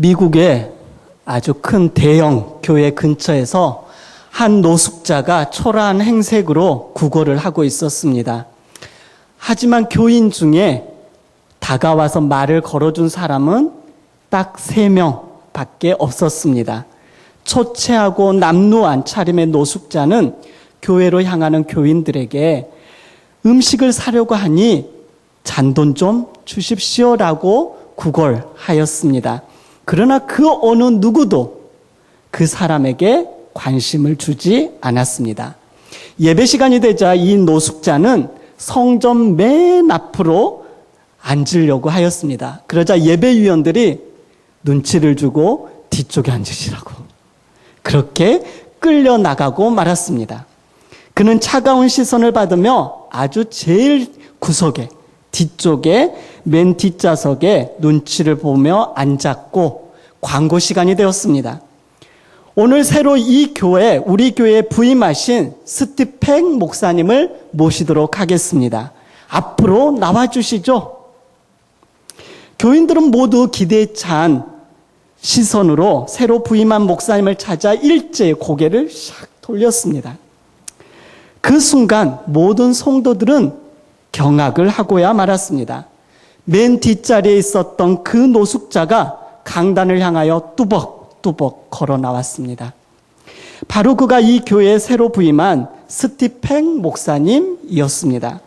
미국의 아주 큰 대형 교회 근처에서 한 노숙자가 초라한 행색으로 구걸을 하고 있었습니다. 하지만 교인 중에 다가와서 말을 걸어준 사람은 딱 3명밖에 없었습니다. 초췌하고 남루한 차림의 노숙자는 교회로 향하는 교인들에게 음식을 사려고 하니 잔돈 좀 주십시오라고 구걸하였습니다. 그러나 그 어느 누구도 그 사람에게 관심을 주지 않았습니다. 예배 시간이 되자 이 노숙자는 성전 맨 앞으로 앉으려고 하였습니다. 그러자 예배위원들이 눈치를 주고 뒤쪽에 앉으시라고 그렇게 끌려나가고 말았습니다. 그는 차가운 시선을 받으며 아주 제일 구석에 뒤쪽에 맨 뒷좌석에 눈치를 보며 앉았고 광고 시간이 되었습니다. 오늘 새로 우리 교회에 부임하신 스티팽 목사님을 모시도록 하겠습니다. 앞으로 나와주시죠. 교인들은 모두 기대에 찬 시선으로 새로 부임한 목사님을 찾아 일제히 고개를 샥 돌렸습니다. 그 순간 모든 성도들은 경악을 하고야 말았습니다. 맨 뒷자리에 있었던 그 노숙자가 강단을 향하여 뚜벅뚜벅 걸어 나왔습니다. 바로 그가 이 교회에 새로 부임한 스티팽 목사님이었습니다.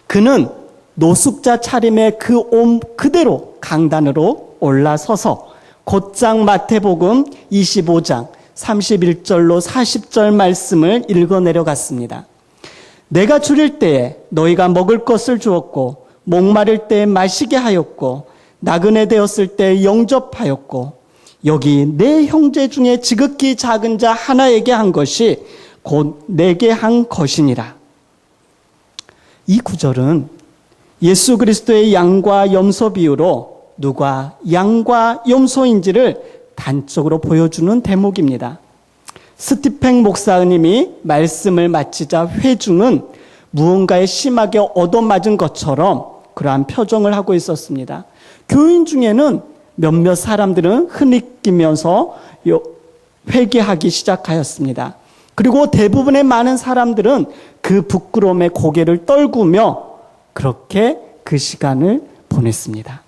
그는 노숙자 차림의 그 옷 그대로 강단으로 올라서서 곧장 마태복음 25장 31절로 40절 말씀을 읽어 내려갔습니다. 내가 줄일 때에 너희가 먹을 것을 주었고 목마를 때에 마시게 하였고 나그네 되었을 때에 영접하였고 여기 내 형제 중에 지극히 작은 자 하나에게 한 것이 곧 내게 한 것이니라. 이 구절은 예수 그리스도의 양과 염소 비유로 누가 양과 염소인지를 단적으로 보여주는 대목입니다. 스티팽 목사님이 말씀을 마치자 회중은 무언가에 심하게 얻어맞은 것처럼 그러한 표정을 하고 있었습니다. 교인 중에는 몇몇 사람들은 흐느끼면서 회개하기 시작하였습니다. 그리고 대부분의 많은 사람들은 그 부끄러움에 고개를 떨구며 그렇게 그 시간을 보냈습니다.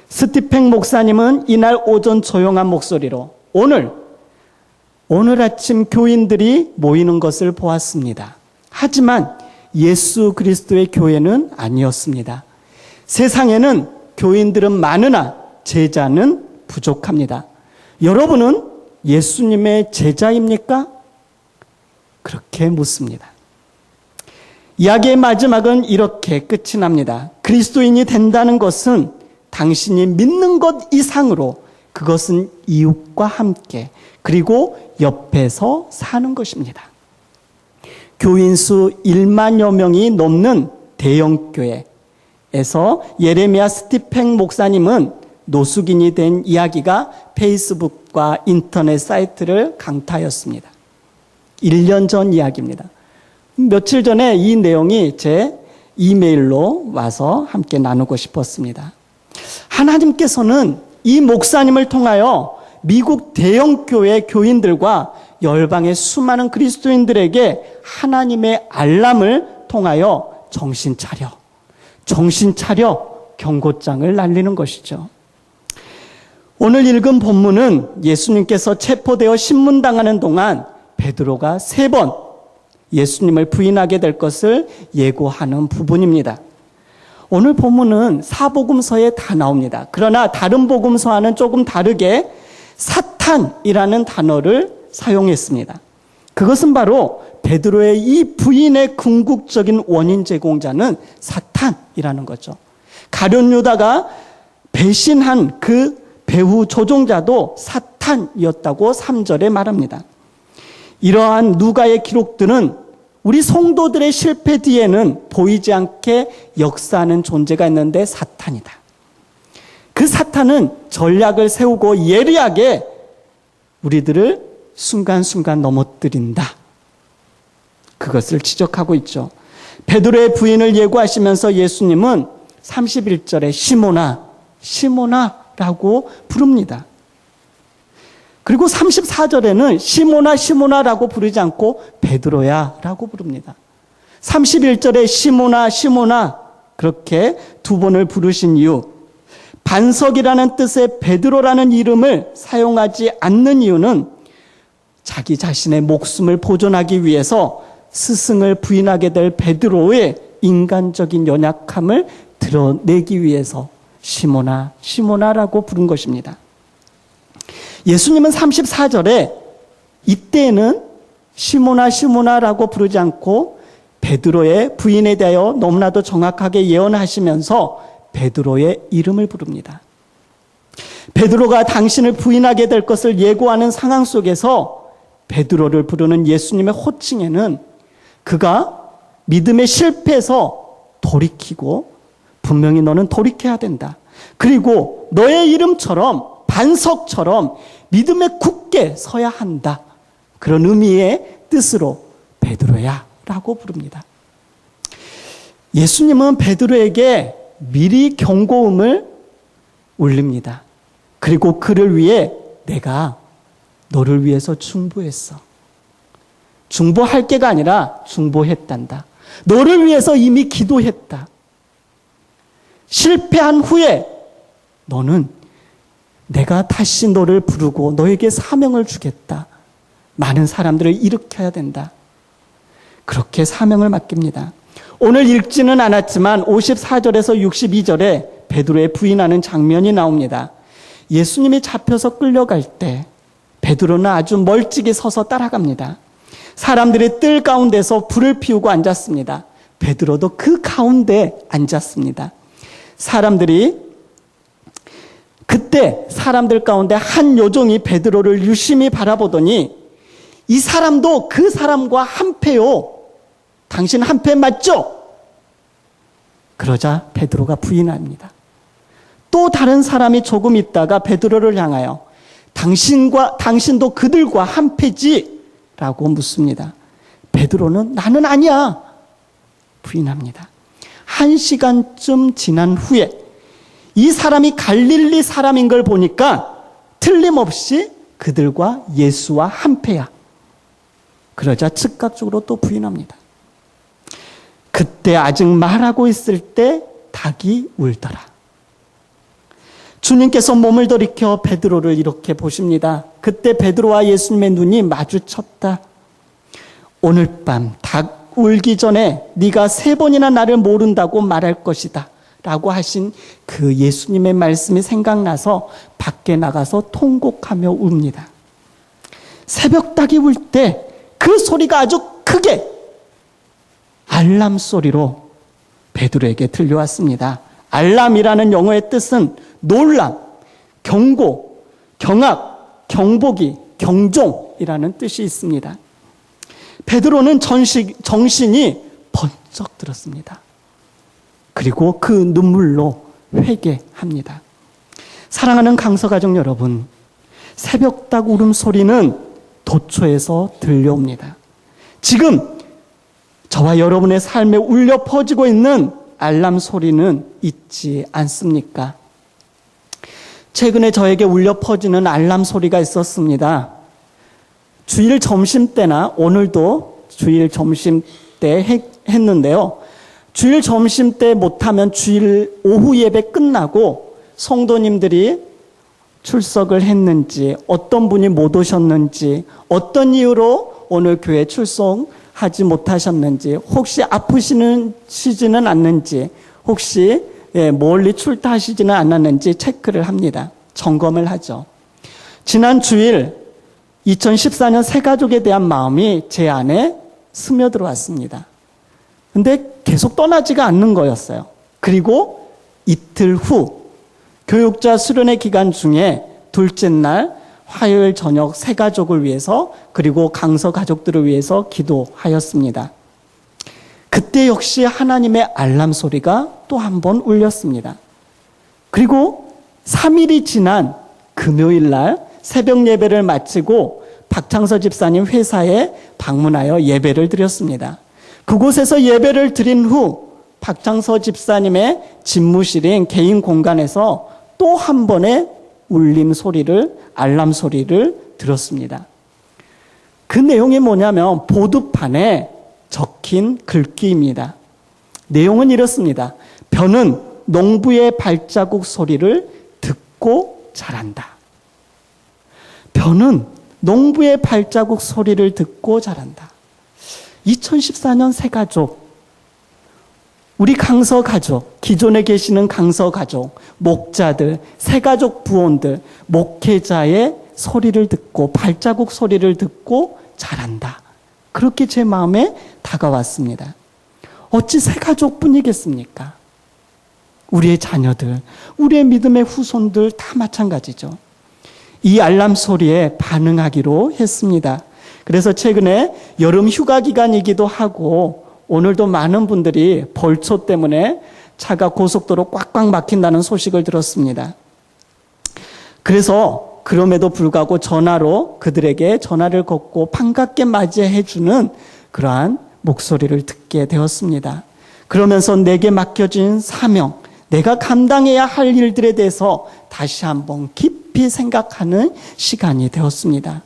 스티팽 목사님은 이날 오전 조용한 목소리로 오늘 아침 교인들이 모이는 것을 보았습니다. 하지만 예수 그리스도의 교회는 아니었습니다. 세상에는 교인들은 많으나 제자는 부족합니다. 여러분은 예수님의 제자입니까? 그렇게 묻습니다. 이야기의 마지막은 이렇게 끝이 납니다. 그리스도인이 된다는 것은 당신이 믿는 것 이상으로 그것은 이웃과 함께 그리고 옆에서 사는 것입니다. 교인 수 1만여 명이 넘는 대형교회에서 예레미야 스티팽 목사님은 노숙인이 된 이야기가 페이스북과 인터넷 사이트를 강타하였습니다. 1년 전 이야기입니다. 며칠 전에 이 내용이 제 이메일로 와서 함께 나누고 싶었습니다. 하나님께서는 이 목사님을 통하여 미국 대형교회 교인들과 열방의 수많은 그리스도인들에게 하나님의 알람을 통하여 정신 차려 경고장을 날리는 것이죠. 오늘 읽은 본문은 예수님께서 체포되어 신문당하는 동안 베드로가 3번 예수님을 부인하게 될 것을 예고하는 부분입니다. 오늘 본문은 사복음서에 다 나옵니다. 그러나 다른 복음서와는 조금 다르게 사탄이라는 단어를 사용했습니다. 그것은 바로 베드로의 이 부인의 궁극적인 원인 제공자는 사탄이라는 거죠. 가룟 유다가 배신한 그 배후 조종자도 사탄이었다고 3절에 말합니다. 이러한 누가의 기록들은 우리 성도들의 실패 뒤에는 보이지 않게 역사하는 존재가 있는데 사탄이다. 그 사탄은 전략을 세우고 예리하게 우리들을 순간순간 넘어뜨린다. 그것을 지적하고 있죠. 베드로의 부인을 예고하시면서 예수님은 31절에 시몬아 라고 부릅니다. 그리고 34절에는 시몬아 시몬아라고 부르지 않고 베드로야 라고 부릅니다. 31절에 시몬아 시몬아 그렇게 두 번을 부르신 이유, 반석이라는 뜻의 베드로라는 이름을 사용하지 않는 이유는 자기 자신의 목숨을 보존하기 위해서 스승을 부인하게 될 베드로의 인간적인 연약함을 드러내기 위해서 시몬아 시몬아라고 부른 것입니다. 예수님은 34절에 이때에는 시몬아 시몬아라고 부르지 않고 베드로의 부인에 대하여 너무나도 정확하게 예언하시면서 베드로의 이름을 부릅니다. 베드로가 당신을 부인하게 될 것을 예고하는 상황 속에서 베드로를 부르는 예수님의 호칭에는 그가 믿음에 실패해서 돌이키고 분명히 너는 돌이켜야 된다. 그리고 너의 이름처럼 반석처럼 믿음에 굳게 서야 한다. 그런 의미의 뜻으로 베드로야 라고 부릅니다. 예수님은 베드로에게 미리 경고음을 울립니다. 그리고 그를 위해 내가 너를 위해서 중보했어. 중보할 게가 아니라 중보했단다. 너를 위해서 이미 기도했다. 실패한 후에 너는 내가 다시 너를 부르고 너에게 사명을 주겠다. 많은 사람들을 일으켜야 된다. 그렇게 사명을 맡깁니다. 오늘 읽지는 않았지만 54절에서 62절에 베드로의 부인하는 장면이 나옵니다. 예수님이 잡혀서 끌려갈 때 베드로는 아주 멀찍이 서서 따라갑니다. 사람들이 뜰 가운데서 불을 피우고 앉았습니다. 베드로도 그 가운데 앉았습니다. 그때 사람들 가운데 한 요종이 베드로를 유심히 바라보더니 이 사람도 그 사람과 한패요. 당신 한패 맞죠? 그러자 베드로가 부인합니다. 또 다른 사람이 조금 있다가 베드로를 향하여 당신도 그들과 한패지? 라고 묻습니다. 베드로는 나는 아니야. 부인합니다. 1시간쯤 지난 후에 이 사람이 갈릴리 사람인 걸 보니까 틀림없이 그들과 예수와 한패야. 그러자 즉각적으로 또 부인합니다. 그때 아직 말하고 있을 때 닭이 울더라. 주님께서 몸을 돌이켜 베드로를 이렇게 보십니다. 그때 베드로와 예수님의 눈이 마주쳤다. 오늘 밤 닭 울기 전에 네가 3번이나 나를 모른다고 말할 것이다. 라고 하신 그 예수님의 말씀이 생각나서 밖에 나가서 통곡하며 웁니다. 새벽 닭이 울 때 그 소리가 아주 크게 알람 소리로 베드로에게 들려왔습니다. 알람이라는 영어의 뜻은 놀람, 경고, 경악, 경보기, 경종이라는 뜻이 있습니다. 베드로는 정신이 번쩍 들었습니다. 그리고 그 눈물로 회개합니다. 사랑하는 강서가족 여러분, 새벽닭 울음소리는 도처에서 들려옵니다. 지금 저와 여러분의 삶에 울려 퍼지고 있는 알람 소리는 있지 않습니까? 최근에 저에게 울려 퍼지는 알람 소리가 있었습니다. 주일 점심때나 오늘도 주일 점심때 했는데요. 주일 점심때 못하면 주일 오후 예배 끝나고 성도님들이 출석을 했는지, 어떤 분이 못 오셨는지, 어떤 이유로 오늘 교회 출석하지 못하셨는지, 혹시 아프시지는 않는지, 혹시 멀리 출타하시지는 않았는지 체크를 합니다. 점검을 하죠. 지난 주일 2014년 새가족에 대한 마음이 제 안에 스며들어왔습니다. 근데 계속 떠나지가 않는 거였어요. 그리고 이틀 후 교육자 수련회 기간 중에 둘째 날 화요일 저녁 새가족을 위해서 그리고 강서 가족들을 위해서 기도하였습니다. 그때 역시 하나님의 알람 소리가 또 한 번 울렸습니다. 그리고 3일이 지난 금요일 날 새벽 예배를 마치고 박창서 집사님 회사에 방문하여 예배를 드렸습니다. 그곳에서 예배를 드린 후 박창서 집사님의 집무실인 개인 공간에서 또 한 번의 울림 소리를, 알람 소리를 들었습니다. 그 내용이 뭐냐면 보드판에 적힌 글귀입니다. 내용은 이렇습니다. 벼는 농부의 발자국 소리를 듣고 자란다. 벼는 농부의 발자국 소리를 듣고 자란다. 2014년 새가족, 우리 강서 가족, 기존에 계시는 강서 가족, 목자들, 새가족 부원들, 목회자의 소리를 듣고 발자국 소리를 듣고 자란다. 그렇게 제 마음에 다가왔습니다. 어찌 새가족뿐이겠습니까? 우리의 자녀들, 우리의 믿음의 후손들 다 마찬가지죠. 이 알람 소리에 반응하기로 했습니다. 그래서 최근에 여름 휴가 기간이기도 하고 오늘도 많은 분들이 벌초 때문에 차가 고속도로 꽉꽉 막힌다는 소식을 들었습니다. 그래서 그럼에도 불구하고 전화로 그들에게 전화를 걸고 반갑게 맞이해주는 그러한 목소리를 듣게 되었습니다. 그러면서 내게 맡겨진 사명, 내가 감당해야 할 일들에 대해서 다시 한번 깊이 생각하는 시간이 되었습니다.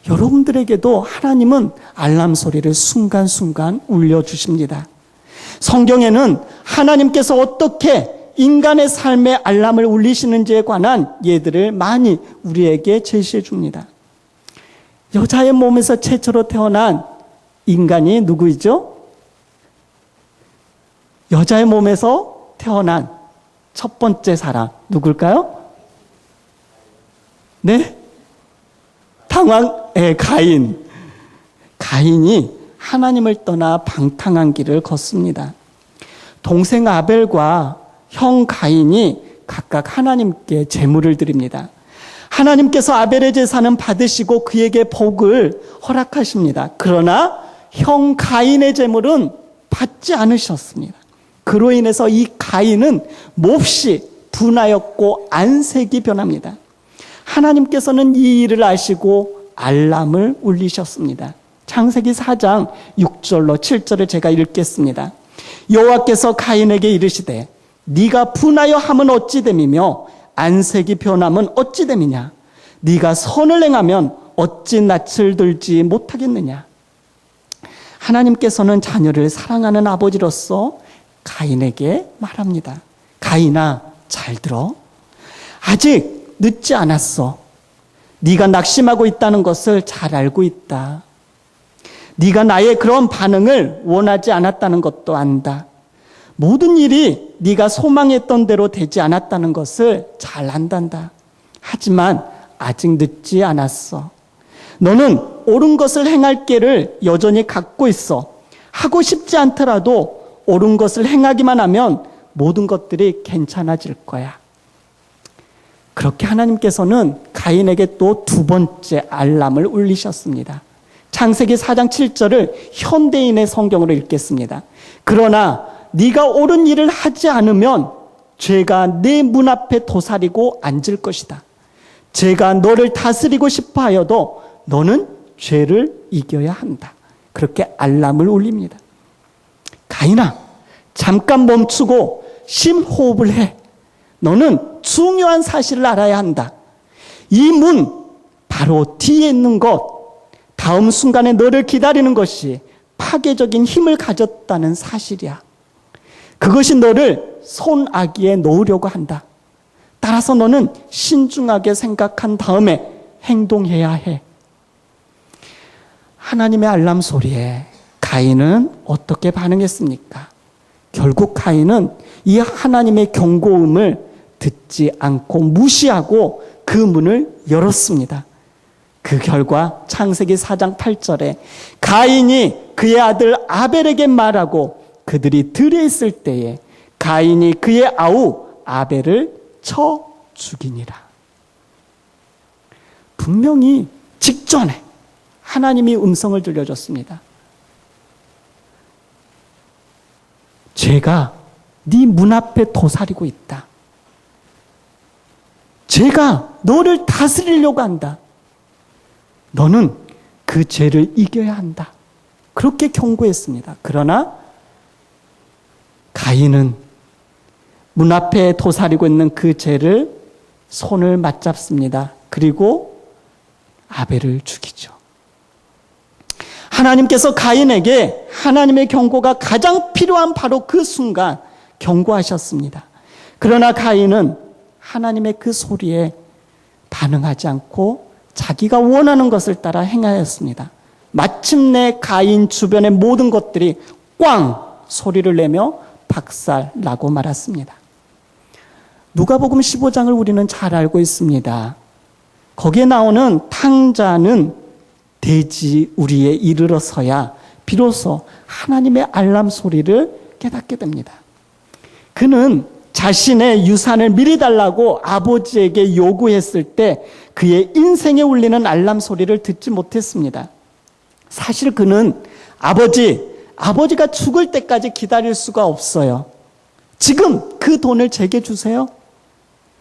여러분들에게도 하나님은 알람 소리를 순간순간 울려주십니다. 성경에는 하나님께서 어떻게 인간의 삶에 알람을 울리시는지에 관한 예들을 많이 우리에게 제시해 줍니다. 여자의 몸에서 최초로 태어난 인간이 누구이죠? 여자의 몸에서 태어난 첫 번째 사람 누굴까요? 네? 가인. 가인이 하나님을 떠나 방탕한 길을 걷습니다. 동생 아벨과 형 가인이 각각 하나님께 제물을 드립니다. 하나님께서 아벨의 제사는 받으시고 그에게 복을 허락하십니다. 그러나 형 가인의 제물은 받지 않으셨습니다. 그로 인해서 이 가인은 몹시 분하였고 안색이 변합니다. 하나님께서는 이 일을 아시고 알람을 울리셨습니다. 창세기 4장 6절로 7절을 제가 읽겠습니다. 여호와께서 가인에게 이르시되 네가 분하여 함은 어찌 됨이며 안색이 변함은 어찌 됨이냐. 네가 선을 행하면 어찌 낯을 들지 못하겠느냐. 하나님께서는 자녀를 사랑하는 아버지로서 가인에게 말합니다. 가인아, 잘 들어. 아직 늦지 않았어. 네가 낙심하고 있다는 것을 잘 알고 있다. 네가 나의 그런 반응을 원하지 않았다는 것도 안다. 모든 일이 네가 소망했던 대로 되지 않았다는 것을 잘 안단다. 하지만 아직 늦지 않았어. 너는 옳은 것을 행할 길을 여전히 갖고 있어. 하고 싶지 않더라도 옳은 것을 행하기만 하면 모든 것들이 괜찮아질 거야. 그렇게 하나님께서는 가인에게 또 두 번째 알람을 울리셨습니다. 창세기 4장 7절을 현대인의 성경으로 읽겠습니다. 그러나 네가 옳은 일을 하지 않으면 죄가 네 문 앞에 도사리고 앉을 것이다. 죄가 너를 다스리고 싶어 하여도 너는 죄를 이겨야 한다. 그렇게 알람을 울립니다. 가인아, 잠깐 멈추고 심호흡을 해. 너는 중요한 사실을 알아야 한다. 이 문 바로 뒤에 있는 것, 다음 순간에 너를 기다리는 것이 파괴적인 힘을 가졌다는 사실이야. 그것이 너를 손아귀에 놓으려고 한다. 따라서 너는 신중하게 생각한 다음에 행동해야 해. 하나님의 알람 소리에 가인은 어떻게 반응했습니까? 결국 가인은 이 하나님의 경고음을 듣지 않고 무시하고 그 문을 열었습니다. 그 결과 창세기 4장 8절에 가인이 그의 아들 아벨에게 말하고 그들이 들에 있을 때에 가인이 그의 아우 아벨을 쳐 죽이니라. 분명히 직전에 하나님이 음성을 들려줬습니다. 죄가 네 문 앞에 도사리고 있다. 죄가 너를 다스리려고 한다. 너는 그 죄를 이겨야 한다. 그렇게 경고했습니다. 그러나 가인은 문 앞에 도사리고 있는 그 죄를 손을 맞잡습니다. 그리고 아벨을 죽이죠. 하나님께서 가인에게 하나님의 경고가 가장 필요한 바로 그 순간 경고하셨습니다. 그러나 가인은 하나님의 그 소리에 반응하지 않고 자기가 원하는 것을 따라 행하였습니다. 마침내 가인 주변의 모든 것들이 꽝 소리를 내며 박살나고 말았습니다. 누가복음 15장을 우리는 잘 알고 있습니다. 거기에 나오는 탕자는 돼지 우리에 이르러서야 비로소 하나님의 알람 소리를 깨닫게 됩니다. 그는 자신의 유산을 미리 달라고 아버지에게 요구했을 때 그의 인생에 울리는 알람 소리를 듣지 못했습니다. 사실 그는 아버지가 죽을 때까지 기다릴 수가 없어요. 지금 그 돈을 제게 주세요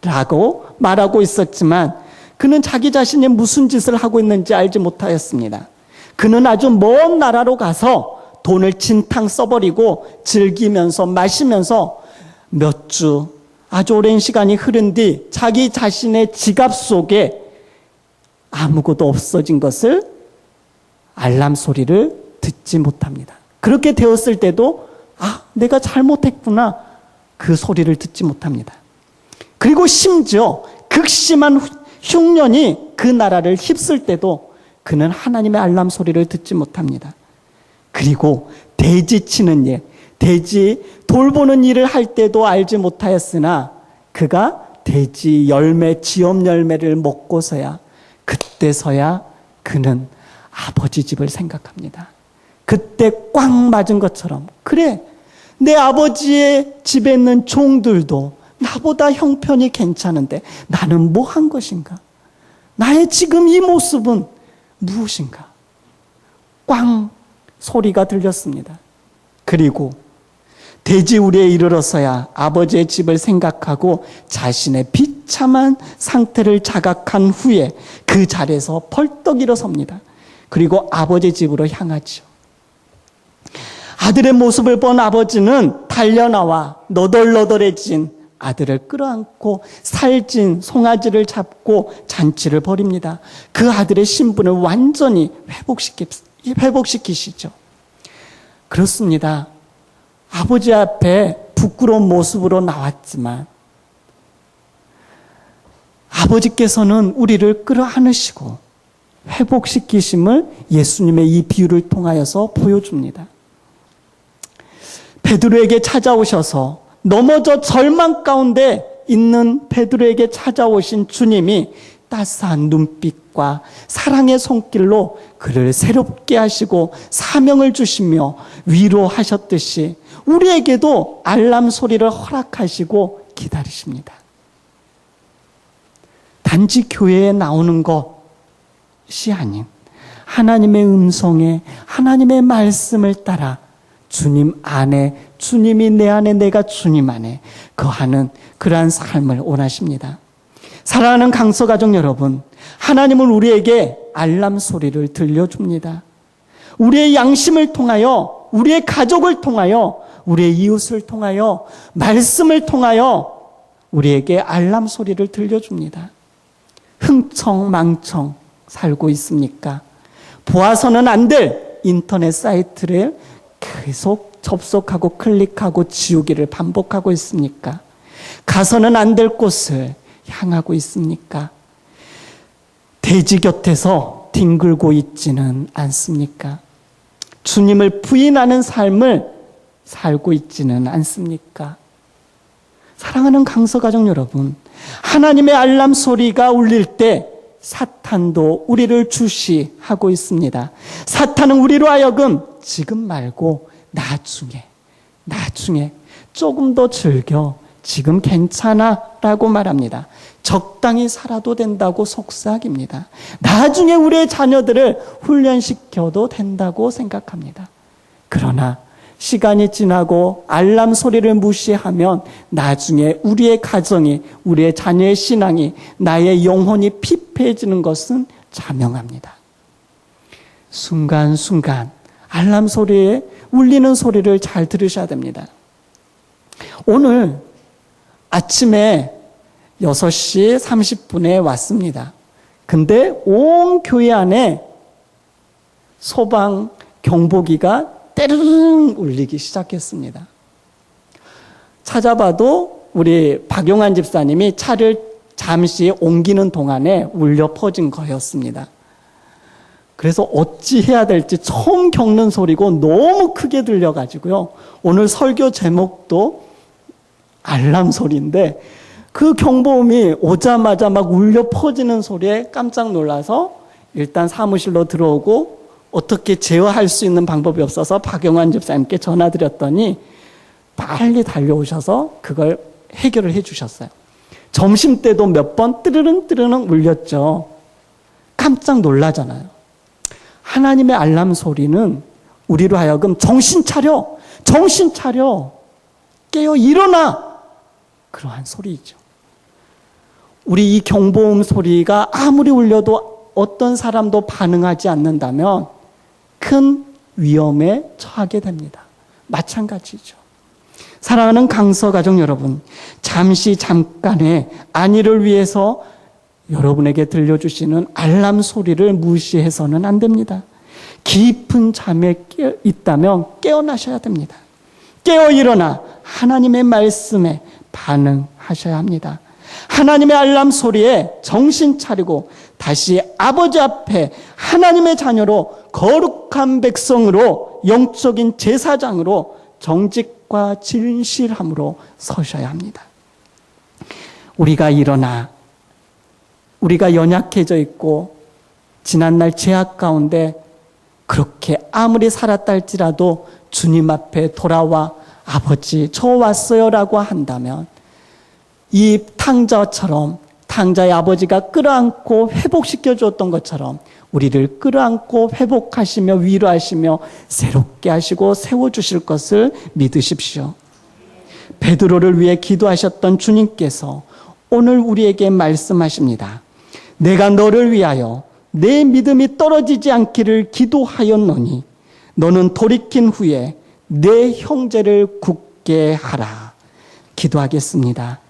라고 말하고 있었지만 그는 자기 자신이 무슨 짓을 하고 있는지 알지 못하였습니다. 그는 아주 먼 나라로 가서 돈을 진탕 써버리고 즐기면서 마시면서 몇 주 아주 오랜 시간이 흐른 뒤 자기 자신의 지갑 속에 아무것도 없어진 것을 알람 소리를 듣지 못합니다. 그렇게 되었을 때도 내가 잘못했구나 그 소리를 듣지 못합니다. 그리고 심지어 극심한 흉년이 그 나라를 휩쓸 때도 그는 하나님의 알람 소리를 듣지 못합니다. 그리고 돼지 치는 일, 돼지 돌보는 일을 할 때도 알지 못하였으나 그가 돼지 열매, 지엄 열매를 먹고서야 그때서야 그는 아버지 집을 생각합니다. 그때 꽉 맞은 것처럼 그래 내 아버지의 집에 있는 종들도 나보다 형편이 괜찮은데 나는 뭐 한 것인가? 나의 지금 이 모습은 무엇인가? 꽝 소리가 들렸습니다. 그리고 돼지 우리에 이르러서야 아버지의 집을 생각하고 자신의 비참한 상태를 자각한 후에 그 자리에서 벌떡 일어섭니다. 그리고 아버지 집으로 향하죠. 아들의 모습을 본 아버지는 달려나와 너덜너덜해진 아들을 끌어안고 살찐 송아지를 잡고 잔치를 벌입니다. 그 아들의 신분을 완전히 회복시키시죠. 그렇습니다. 아버지 앞에 부끄러운 모습으로 나왔지만 아버지께서는 우리를 끌어안으시고 회복시키심을 예수님의 이 비유를 통하여서 보여줍니다. 베드로에게 찾아오셔서 넘어져 절망 가운데 있는 베드로에게 찾아오신 주님이 따스한 눈빛과 사랑의 손길로 그를 새롭게 하시고 사명을 주시며 위로하셨듯이 우리에게도 알람 소리를 허락하시고 기다리십니다. 단지 교회에 나오는 것이 아닌 하나님의 음성에 하나님의 말씀을 따라 주님 안에, 주님이 내 안에, 내가 주님 안에 거하는 그러한 삶을 원하십니다. 사랑하는 강서가족 여러분, 하나님은 우리에게 알람 소리를 들려줍니다. 우리의 양심을 통하여, 우리의 가족을 통하여, 우리의 이웃을 통하여, 말씀을 통하여 우리에게 알람 소리를 들려줍니다. 흥청망청 살고 있습니까? 보아서는 안 될 인터넷 사이트를 계속 접속하고 클릭하고 지우기를 반복하고 있습니까? 가서는 안 될 곳을 향하고 있습니까? 돼지 곁에서 뒹굴고 있지는 않습니까? 주님을 부인하는 삶을 살고 있지는 않습니까? 사랑하는 강서가족 여러분, 하나님의 알람 소리가 울릴 때 사탄도 우리를 주시하고 있습니다. 사탄은 우리로 하여금 지금 말고 나중에 조금 더 즐겨, 지금 괜찮아 라고 말합니다. 적당히 살아도 된다고 속삭입니다. 나중에 우리의 자녀들을 훈련시켜도 된다고 생각합니다. 그러나 시간이 지나고 알람 소리를 무시하면 나중에 우리의 가정이, 우리의 자녀의 신앙이, 나의 영혼이 피폐해지는 것은 자명합니다. 순간순간 알람 소리에 울리는 소리를 잘 들으셔야 됩니다. 오늘 아침에 6시 30분에 왔습니다. 근데 온 교회 안에 소방 경보기가 때르릉 울리기 시작했습니다. 찾아봐도 우리 박용환 집사님이 차를 잠시 옮기는 동안에 울려 퍼진 거였습니다. 그래서 어찌 해야 될지 처음 겪는 소리고 너무 크게 들려가지고요. 오늘 설교 제목도 알람 소리인데 그 경보음이 오자마자 막 울려 퍼지는 소리에 깜짝 놀라서 일단 사무실로 들어오고 어떻게 제어할 수 있는 방법이 없어서 박용환 집사님께 전화드렸더니 빨리 달려오셔서 그걸 해결을 해 주셨어요. 점심때도 몇 번 뜨르릉 뜨르릉 울렸죠. 깜짝 놀라잖아요. 하나님의 알람 소리는 우리로 하여금 정신 차려, 정신 차려, 깨어 일어나, 그러한 소리이죠. 우리 이 경보음 소리가 아무리 울려도 어떤 사람도 반응하지 않는다면 큰 위험에 처하게 됩니다. 마찬가지죠. 사랑하는 강서가족 여러분, 잠깐의 안위를 위해서 여러분에게 들려주시는 알람 소리를 무시해서는 안 됩니다. 깊은 잠에 있다면 깨어나셔야 됩니다. 깨어 일어나 하나님의 말씀에 반응하셔야 합니다. 하나님의 알람 소리에 정신 차리고 다시 아버지 앞에 하나님의 자녀로 거룩한 백성으로 영적인 제사장으로 정직과 진실함으로 서셔야 합니다. 우리가 일어나 우리가 연약해져 있고 지난날 죄악 가운데 그렇게 아무리 살았다 할지라도 주님 앞에 돌아와 아버지 저 왔어요라고 한다면 이 탕자의 아버지가 끌어안고 회복시켜 주었던 것처럼 우리를 끌어안고 회복하시며 위로하시며 새롭게 하시고 세워주실 것을 믿으십시오. 베드로를 위해 기도하셨던 주님께서 오늘 우리에게 말씀하십니다. 내가 너를 위하여 내 믿음이 떨어지지 않기를 기도하였노니 너는 돌이킨 후에 내 형제를 굳게 하라. 기도하겠습니다.